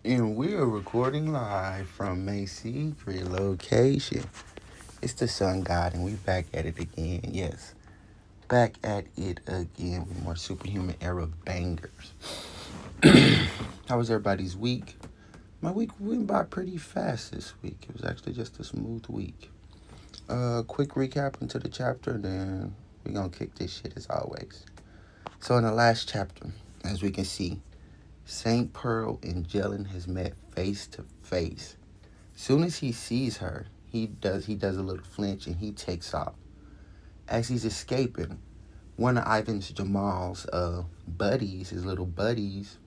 And we're recording live from a secret location. It's the Sun God, and we back at it again. Yes, back at it again with more Superhuman era bangers. How was everybody's week? My week went by pretty fast this week. It was actually just a smooth week. Quick recap into the chapter, then we're gonna kick this shit as always. So in the last chapter, as we can see, Saint Pearl and Jellin has met face to face. Soon as he sees her, he does a little flinch and he takes off. As he's escaping, one of Ivan's Jamal's buddies, his little buddies,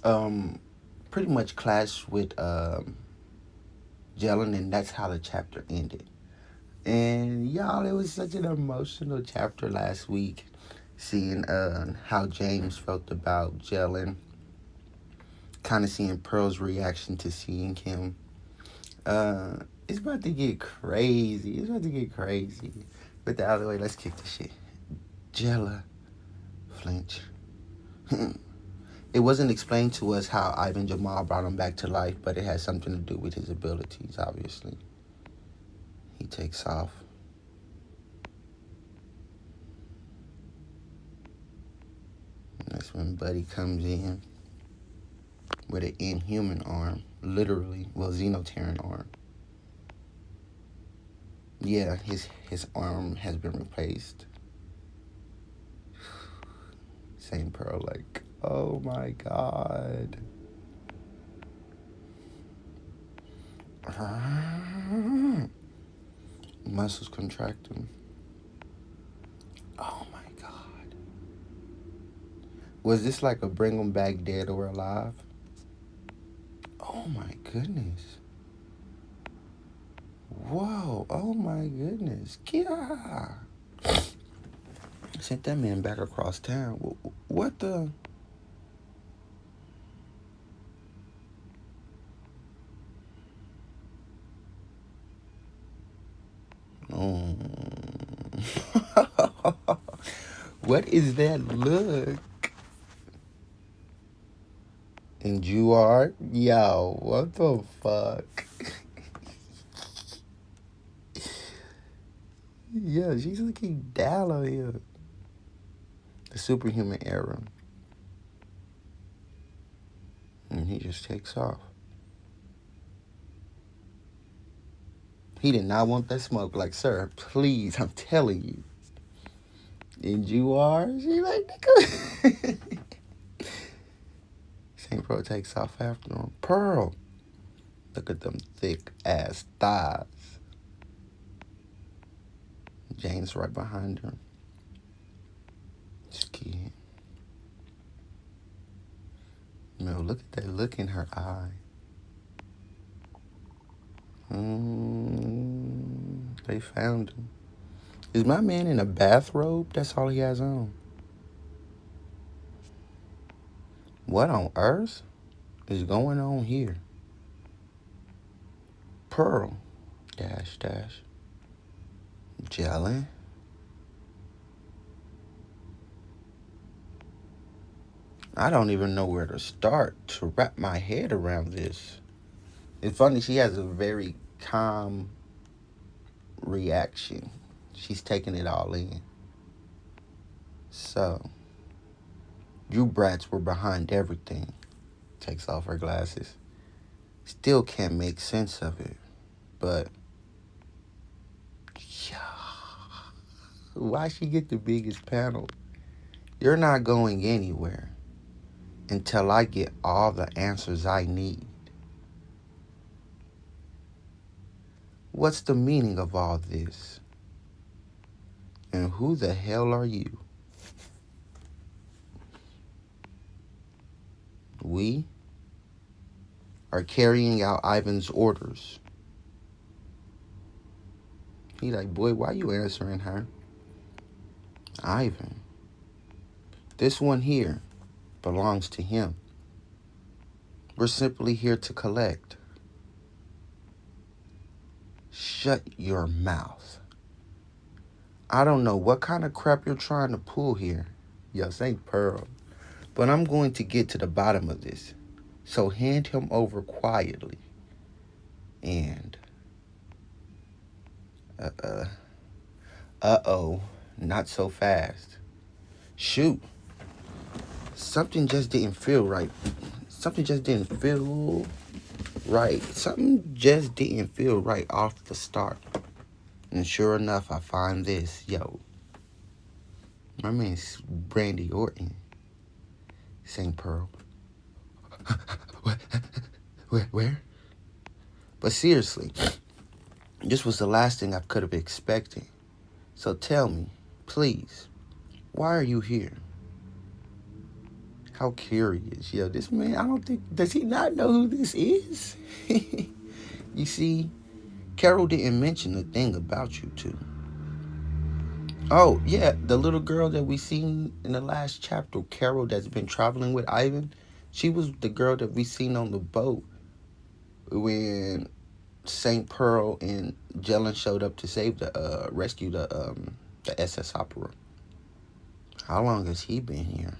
pretty much clashed with Jellin, and that's how the chapter ended. And y'all, it was such an emotional chapter last week, seeing how James felt about Jellin, kind of seeing Pearl's reaction to seeing him. It's about to get crazy. It's about to get crazy. But the other way, let's kick the shit. Jella flinch. It wasn't explained to us how Ivan Jamal brought him back to life, but it has something to do with his abilities, obviously. He takes off. And that's when Buddy comes in with an inhuman arm. Literally, well, Xenoterran arm. Yeah, his arm has been replaced. Saint Pearl, like, oh my god. Muscles contracting. Oh my god. Was this like a bring them back dead or alive? Oh my goodness. Whoa, oh my goodness. Yeah. Sent that man back across town. What the? Oh. What is that look? And you are? Yo, what the fuck? Yeah, she's looking down on him. The superhuman era. And he just takes off. He did not want that smoke. Like, sir, please, I'm telling you. And you are? She like, nigga. St. Pearl takes off after him. Pearl. Look at them thick ass thighs. Jane's right behind her. Scared. No, look at that look in her eye. They found him. Is my man in a bathrobe? That's all he has on. What on earth is going on here? Pearl. Dash, dash. Jellin. I don't even know where to start to wrap my head around this. It's funny, she has a very calm reaction. She's taking it all in. So, you brats were behind everything. Takes off her glasses. Still can't make sense of it. But, yeah. Why she get the biggest panel? You're not going anywhere until I get all the answers I need. What's the meaning of all this? And who the hell are you? We are carrying out Ivan's orders. He like, boy, why you answering her? Ivan. This one here belongs to him. We're simply here to collect. Shut your mouth. I don't know what kind of crap you're trying to pull here. Yes, ain't Pearl. But I'm going to get to the bottom of this. So hand him over quietly. And, uh-oh, not so fast. Shoot, something just didn't feel right. Something just didn't feel right. Something just didn't feel right off the start. And sure enough, I find this. Yo, my man's Brandy Orton. St. Pearl. What? Where? But seriously, this was the last thing I could have expected. So tell me, please, why are you here? How curious. Yo, this man, I don't think, does he not know who this is? You see, Carol didn't mention a thing about you two. Oh, yeah, the little girl that we seen in the last chapter, Carol, that's been traveling with Ivan, she was the girl that we seen on the boat when St. Pearl and Jelen showed up to save rescue the SS Opera. How long has he been here?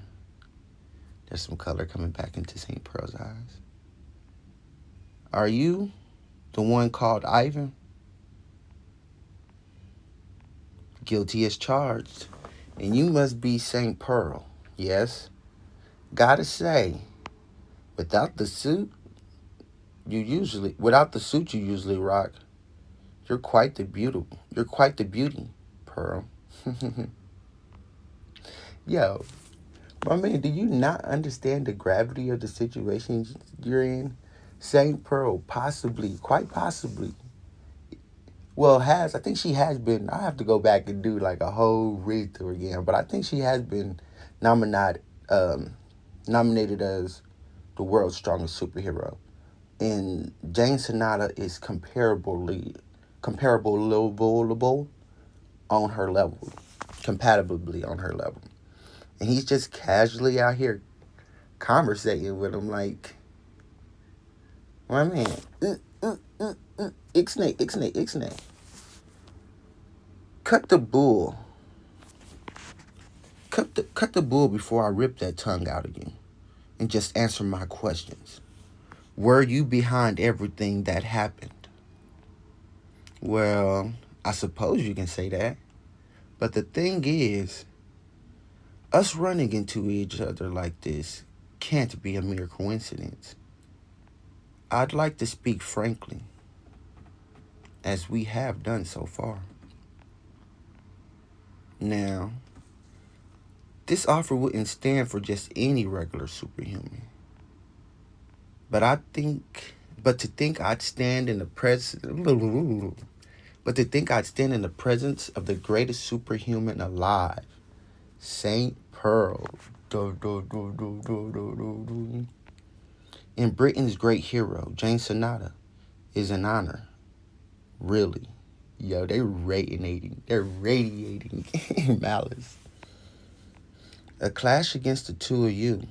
There's some color coming back into St. Pearl's eyes. Are you the one called Ivan? Guilty as charged. And you must be St. Pearl, yes? Gotta say, without the suit you usually rock, you're quite the beauty, Pearl. Yo, my man, do you not understand the gravity of the situation you're in? St. Pearl quite possibly, I think she has been, I have to go back and do like a whole read through again, but I think she has been nominated, nominated as the world's strongest superhero. And Jane Sonata is comparably on her level, compatibly on her level. And he's just casually out here conversating with him like, my man, ixnay. Cut the bull. Cut the bull before I rip that tongue out of you. And just answer my questions. Were you behind everything that happened? Well, I suppose you can say that. But the thing is, us running into each other like this can't be a mere coincidence. I'd like to speak frankly, as we have done so far. Now, this offer wouldn't stand for just any regular superhuman. But to think I'd stand in the presence of the greatest superhuman alive, Saint Pearl, and Britain's great hero, Jane Sonata, is an honor. Really. Yo, they're radiating malice. A clash against the two of you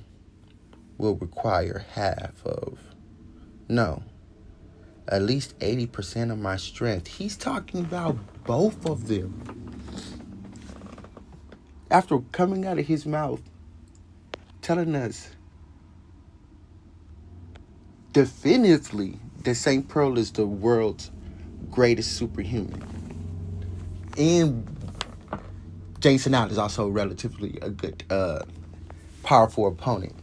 will require at least 80% of my strength. He's talking about both of them. After coming out of his mouth, telling us definitively that St. Pearl is the world's greatest superhuman. And Jane Sonata is also relatively a good, powerful opponent.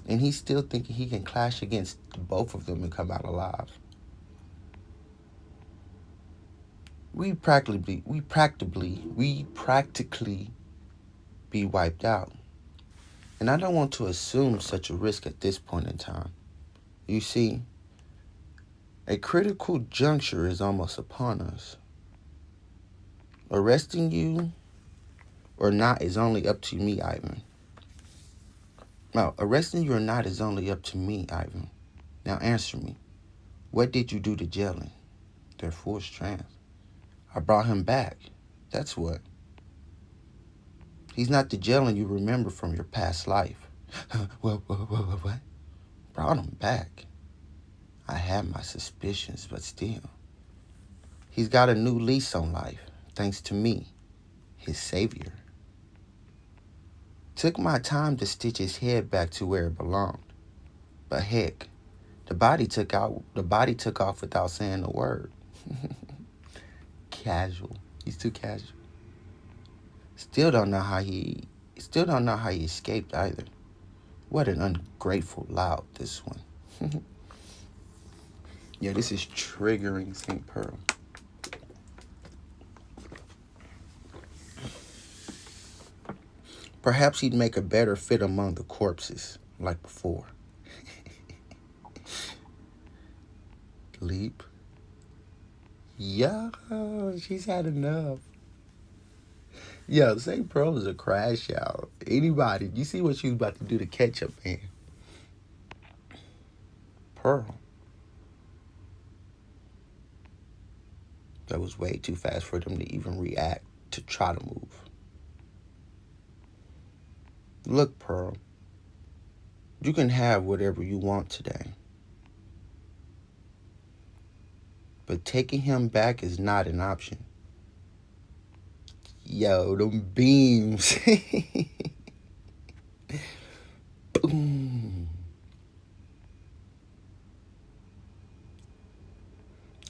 And he's still thinking he can clash against both of them and come out alive. We practically be wiped out. And I don't want to assume such a risk at this point in time. You see, a critical juncture is almost upon us. Arresting you or not is only up to me, Ivan. No, arresting you or not is only up to me, Ivan. Now answer me. What did you do to Jelen? Their full strength. I brought him back. That's what. He's not the Jelen you remember from your past life. What? Brought him back. I had my suspicions, but still. He's got a new lease on life, thanks to me, his savior. Took my time to stitch his head back to where it belonged. But heck, the body took off without saying a word. Casual. He's too casual. Still don't know how he still don't know how he escaped either. What an ungrateful loud this one. Yeah, this is triggering St. Pearl. Perhaps he'd make a better fit among the corpses, like before. Leap. Yeah, she's had enough. Yo, St. Pearl is a crash out. Anybody, you see what she was about to do to Ketchup, man. Pearl. That was way too fast for them to even react, to try to move. Look, Pearl, you can have whatever you want today. But taking him back is not an option. Yo, them beams. Boom.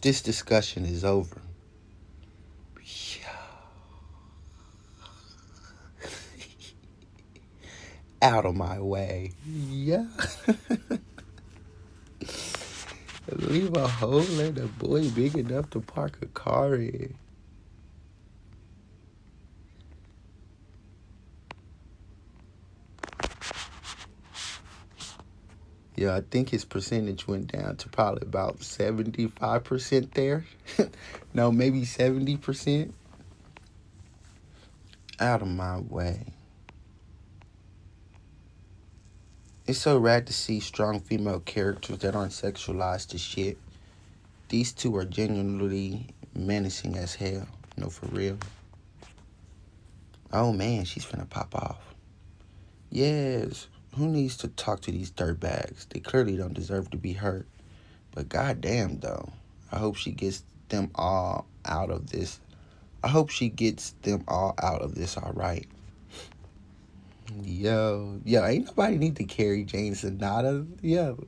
This discussion is over. Out of my way. Yeah. Leave a hole in the boy big enough to park a car in. Yeah, I think his percentage went down to probably about 75% there. No, maybe 70%. Out of my way. It's so rad to see strong female characters that aren't sexualized to shit. These two are genuinely menacing as hell. No, for real. Oh man, she's finna pop off. Yes, who needs to talk to these dirtbags? They clearly don't deserve to be hurt. But goddamn though, I hope she gets them all out of this. I hope she gets them all out of this all right. Yo, ain't nobody need to carry Jane Sonata. Yo,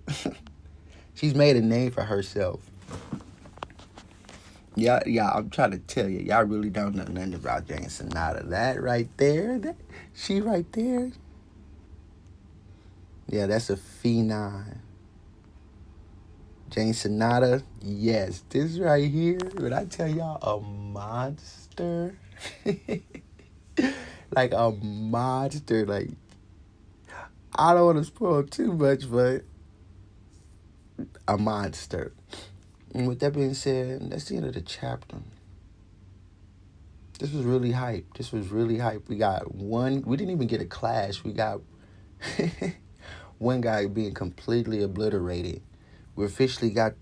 she's made a name for herself. Yeah, I'm trying to tell you, y'all really don't know nothing about Jane Sonata. That right there, she right there. Yeah, that's a phenom. Jane Sonata, yes. This right here, when I tell y'all a monster, like a monster, like, I don't want to spoil too much, but a monster. And with that being said, that's the end of the chapter. This was really hype. We got one, we didn't even get a clash. We got one guy being completely obliterated. We officially got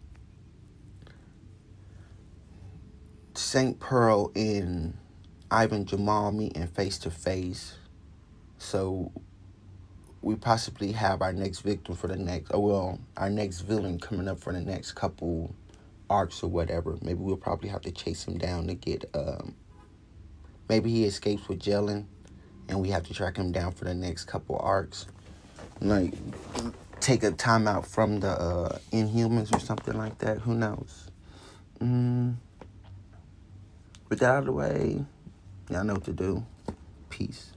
St. Pearl and Ivan Jamal meeting face to face. So we possibly have our next victim for the next, our next villain coming up for the next couple arcs or whatever. Maybe we'll probably have to chase him down to get, maybe he escapes with Jellin and we have to track him down for the next couple arcs. Like, take a time out from the Inhumans or something like that. Who knows? With that out of the way, y'all know what to do. Peace.